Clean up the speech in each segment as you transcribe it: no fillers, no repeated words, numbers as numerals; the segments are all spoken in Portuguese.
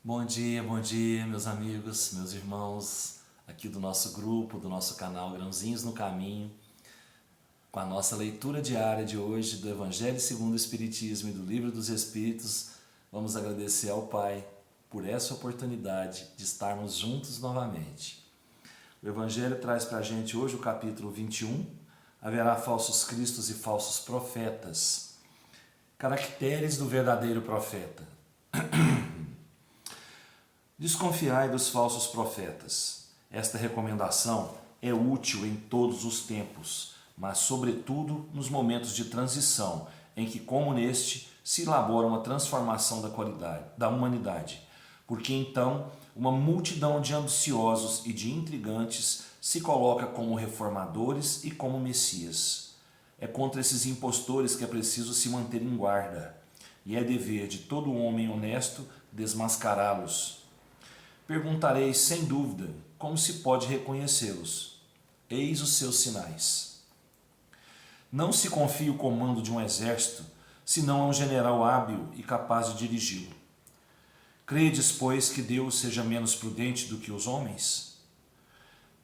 Bom dia, meus amigos, meus irmãos, aqui do nosso grupo, do nosso canal Grãozinhos no Caminho, com a nossa leitura diária de hoje do Evangelho segundo o Espiritismo e do Livro dos Espíritos. Vamos agradecer ao Pai por essa oportunidade de estarmos juntos novamente. O Evangelho traz para a gente hoje o capítulo 21, haverá falsos cristos e falsos profetas. Caracteres do verdadeiro profeta. Desconfiai dos falsos profetas. Esta recomendação é útil em todos os tempos, mas sobretudo nos momentos de transição, em que, como neste, se elabora uma transformação da humanidade, porque então uma multidão de ambiciosos e de intrigantes se coloca como reformadores e como messias. É contra esses impostores que é preciso se manter em guarda, e é dever de todo homem honesto desmascará-los. Perguntareis, sem dúvida, como se pode reconhecê-los. Eis os seus sinais. Não se confie o comando de um exército, senão a um general hábil e capaz de dirigi-lo. Credes, pois, que Deus seja menos prudente do que os homens?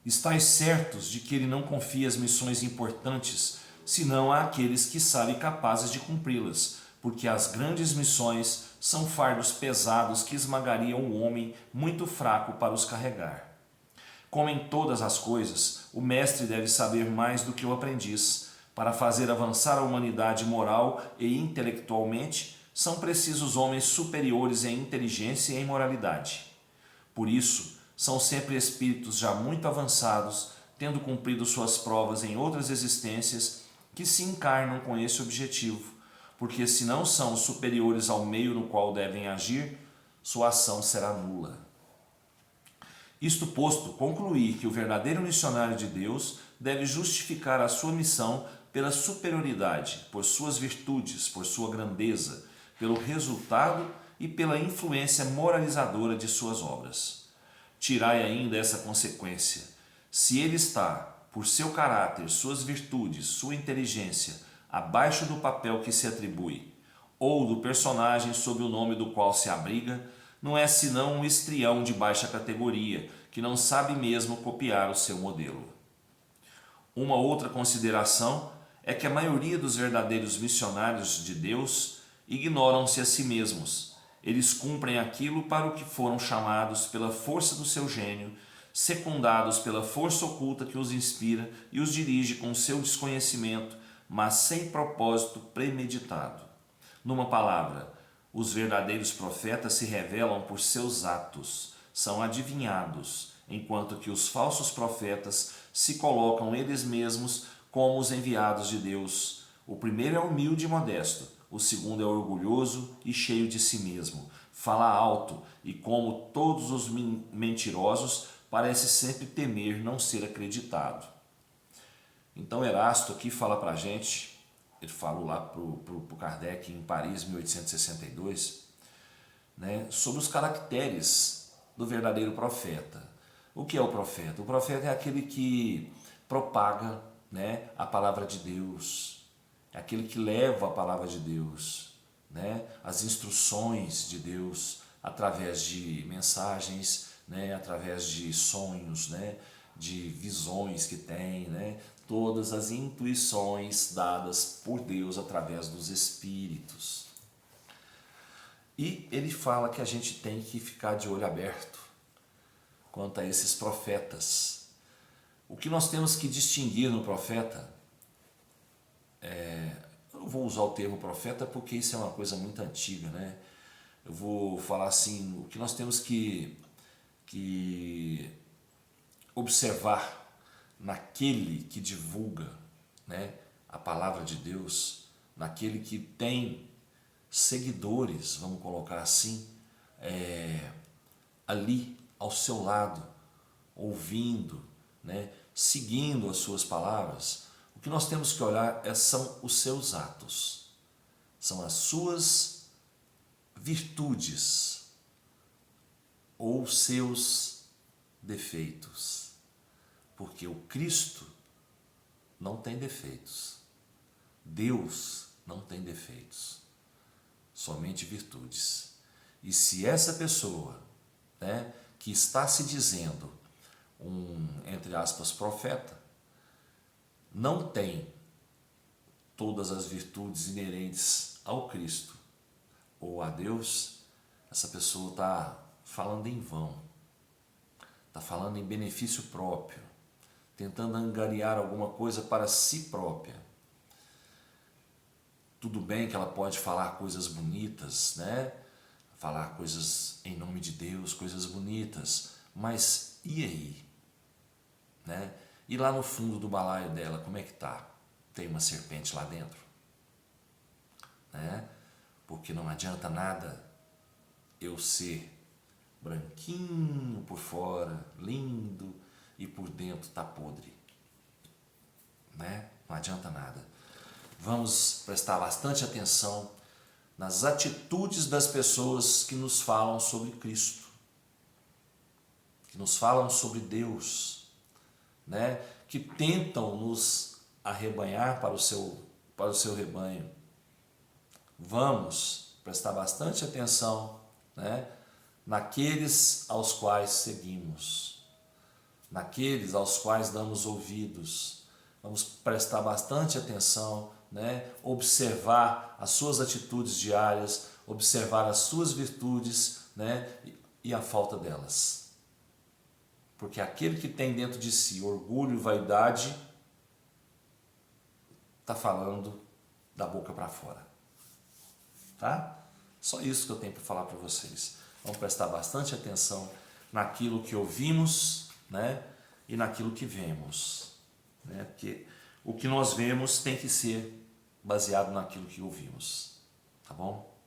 Estais certos de que ele não confia as missões importantes, senão àqueles que sabem capazes de cumpri-las, porque as grandes missões são fardos pesados que esmagariam o homem muito fraco para os carregar. Como em todas as coisas, o mestre deve saber mais do que o aprendiz. Para fazer avançar a humanidade moral e intelectualmente, são precisos homens superiores em inteligência e em moralidade. Por isso, são sempre espíritos já muito avançados, tendo cumprido suas provas em outras existências, que se encarnam com esse objetivo, porque se não são superiores ao meio no qual devem agir, sua ação será nula. Isto posto, concluí que o verdadeiro missionário de Deus deve justificar a sua missão pela superioridade, por suas virtudes, por sua grandeza, pelo resultado e pela influência moralizadora de suas obras. Tirai ainda essa consequência: se ele está, por seu caráter, suas virtudes, sua inteligência, abaixo do papel que se atribui, ou do personagem sob o nome do qual se abriga, não é senão um estrião de baixa categoria, que não sabe mesmo copiar o seu modelo. Uma outra consideração é que a maioria dos verdadeiros missionários de Deus ignoram-se a si mesmos. Eles cumprem aquilo para o que foram chamados pela força do seu gênio, secundados pela força oculta que os inspira e os dirige com seu desconhecimento, mas sem propósito premeditado. Numa palavra, os verdadeiros profetas se revelam por seus atos, são adivinhados, enquanto que os falsos profetas se colocam eles mesmos como os enviados de Deus. O primeiro é humilde e modesto, o segundo é orgulhoso e cheio de si mesmo. Fala alto e, como todos os mentirosos, parece sempre temer não ser acreditado. Então Erasto aqui fala para a gente, ele falou lá para o Kardec em Paris, 1862, né, sobre os caracteres do verdadeiro profeta. O que é o profeta? O profeta é aquele que propaga, né, a palavra de Deus, é aquele que leva a palavra de Deus, né, as instruções de Deus através de mensagens, né, através de sonhos, né, de visões que tem, né, todas as intuições dadas por Deus através dos espíritos. E ele fala que a gente tem que ficar de olho aberto quanto a esses profetas. O que nós temos que distinguir no profeta, eu não vou usar o termo profeta porque isso é uma coisa muito antiga, né? Eu vou falar assim, o que nós temos que observar naquele que divulga, né, a palavra de Deus, naquele que tem seguidores, vamos colocar assim, ali ao seu lado, ouvindo, né, seguindo as suas palavras. O que nós temos que olhar são os seus atos, são as suas virtudes ou seus defeitos, porque o Cristo não tem defeitos, Deus não tem defeitos, somente virtudes. E se essa pessoa né, que está se dizendo entre aspas, profeta, não tem todas as virtudes inerentes ao Cristo ou a Deus, essa pessoa está falando em vão, está falando em benefício próprio, tentando angariar alguma coisa para si própria. Tudo bem que ela pode falar coisas bonitas, né? Falar coisas em nome de Deus, coisas bonitas, mas e aí? Né? E lá no fundo do balaio dela, como é que tá? Tem uma serpente lá dentro? Né? Porque não adianta nada eu ser branquinho por fora, lindo, e por dentro tá podre. Né? Não adianta nada. Vamos prestar bastante atenção nas atitudes das pessoas que nos falam sobre Cristo, que nos falam sobre Deus, né? Que tentam nos arrebanhar para o seu rebanho. Vamos prestar bastante atenção, né, naqueles aos quais seguimos, naqueles aos quais damos ouvidos. Vamos prestar bastante atenção, né, observar as suas atitudes diárias, observar as suas virtudes, né, e a falta delas. Porque aquele que tem dentro de si orgulho e vaidade está falando da boca para fora. Tá? Só isso que eu tenho para falar para vocês. Vamos prestar bastante atenção naquilo que ouvimos, né? E naquilo que vemos. Né? Porque o que nós vemos tem que ser baseado naquilo que ouvimos. Tá bom?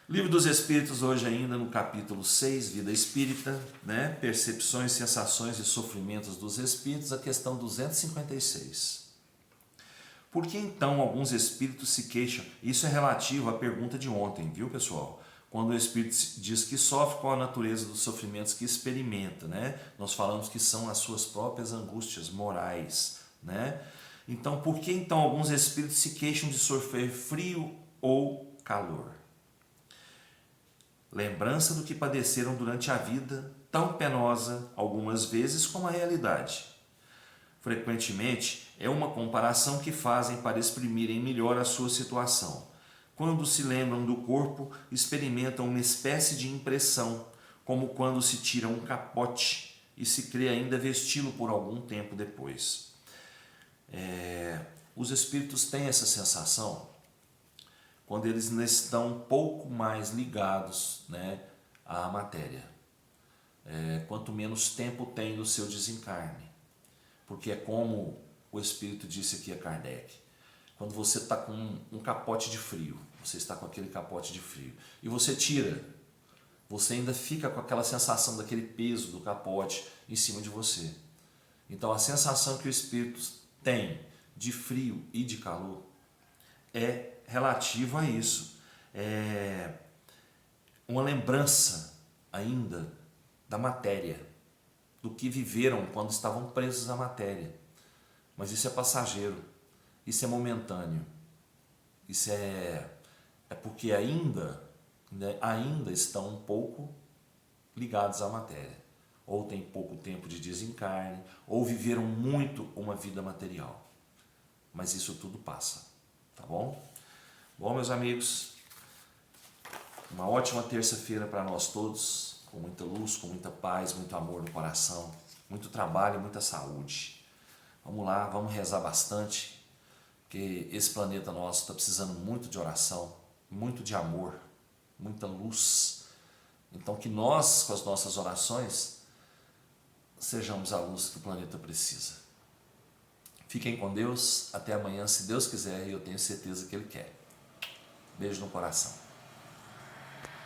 Livro dos Espíritos, hoje ainda no capítulo 6, Vida Espírita, né? Percepções, sensações e sofrimentos dos Espíritos, a questão 256. Por que então alguns Espíritos se queixam? Isso é relativo à pergunta de ontem, viu pessoal? Quando o Espírito diz que sofre, qual a natureza dos sofrimentos que experimenta, né? Nós falamos que são as suas próprias angústias morais, né? Então, por que então alguns Espíritos se queixam de sofrer frio ou calor? Lembrança do que padeceram durante a vida, tão penosa algumas vezes como a realidade. Frequentemente é uma comparação que fazem para exprimirem melhor a sua situação. Quando se lembram do corpo, experimentam uma espécie de impressão, como quando se tira um capote e se crê ainda vesti-lo por algum tempo depois. Os espíritos têm essa sensação quando eles estão um pouco mais ligados, né, à matéria. Quanto menos tempo tem do seu desencarne. Porque é como o Espírito disse aqui a Kardec. Quando você está com um capote de frio, você está com aquele capote de frio, e você tira, você ainda fica com aquela sensação daquele peso do capote em cima de você. Então a sensação que o Espírito tem de frio e de calor é relativo a isso. É uma lembrança ainda da matéria, do que viveram quando estavam presos à matéria. Mas isso é passageiro, isso é momentâneo, isso é porque ainda estão um pouco ligados à matéria, ou tem pouco tempo de desencarne, ou viveram muito uma vida material. Mas isso tudo passa, tá bom? Bom, meus amigos, uma ótima terça-feira para nós todos, com muita luz, com muita paz, muito amor no coração, muito trabalho e muita saúde. Vamos lá, vamos rezar bastante, porque esse planeta nosso está precisando muito de oração, muito de amor, muita luz. Então que nós, com as nossas orações, sejamos a luz que o planeta precisa. Fiquem com Deus, até amanhã, se Deus quiser, e eu tenho certeza que Ele quer. Beijo no coração.